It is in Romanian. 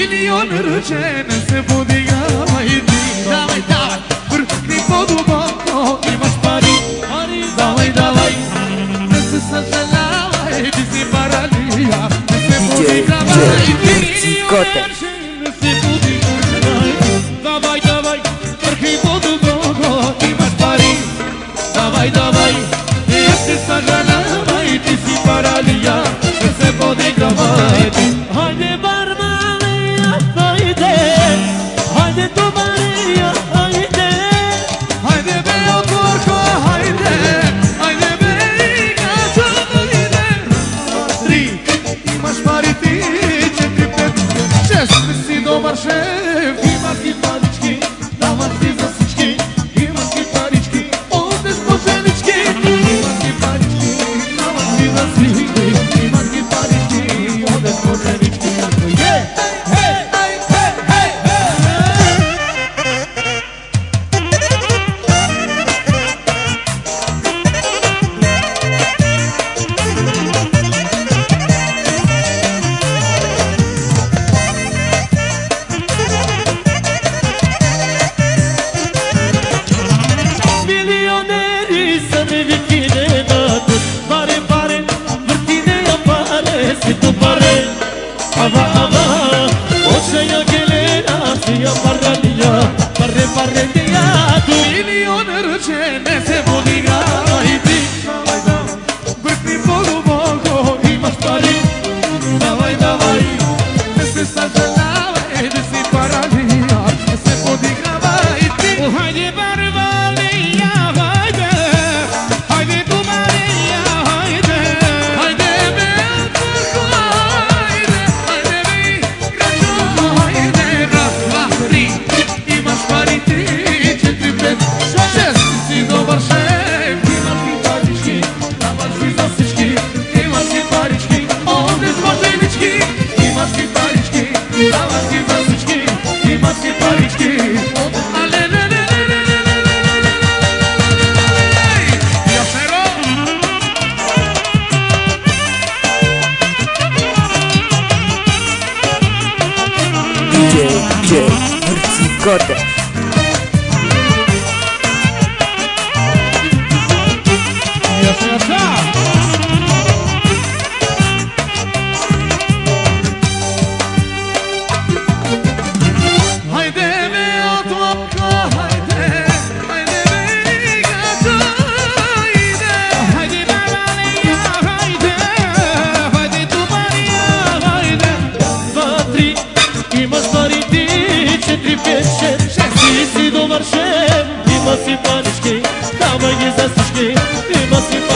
Milion rčene se podigava i ti. Davaj, davaj, vrhni poduboko, imaš pari. Davaj, davaj, ne se sažaljavaj, ti si paralija. Ne se podigava i ti. Milion rčene se podigava i ti. Davaj, davaj, vrhni poduboko, imaš pari. Davaj, davaj, ne se sažaljavaj, ti si paralija. Ne se podigava i ti. Hajde bar Marija, hajde, hajde tu Marija, hajde. Hajde be otvorko, hajde, hajde be igrača, hajde. Tri, imaš pari ti, 4, 5, 6, si dobar šef. Imaš ti parički, davaš ti za sički. Imaš ti parički, ovdje smo ženički. Imaš ti parički, davaš ti za sički. Imaš ti parički, ovdje smo ženički. Milioneri sa ne vikine natur. Pare, pare, vrtine ja pare, si tu pare. Ava, ava, oša ja gelena, si ja paralija. Pare, pare, teatru. Milion rčene se podigava i ti. Davaj, davaj, vrhni poduboko, imaš pari. Davaj, davaj, ne se sažaljavaj, da si paralija. Ne se podigava i ti. Hajde bar Marija, hajde, hajde tu Marija, hajde. Hajde be otvorko, hajde, hajde be igrača, hajde. Raz, dva, tri, imaš pari ti, 4, 5, 6, si dobar šef. Imaš ti parički, davaš ti za sički. Imaš ti parički, ovdje smo ženički. Imaš ti parički, davaš ti za sički. Imaš ti parički, ale ne, ne, ne, ne, ne, ne, ne, ne, ne, ne. Jasero? DJ Mrcikote. Jasno, jasno. Hajde be otvorko, hajde, hajde be igrača, hajde. Hajde be Marija, hajde, hajde tu Marija, hajde. 2, 3, imaš pari ti, 4, 5, 6, si dobar šef. Ima si parički, davaj je za sički. Ima si parički.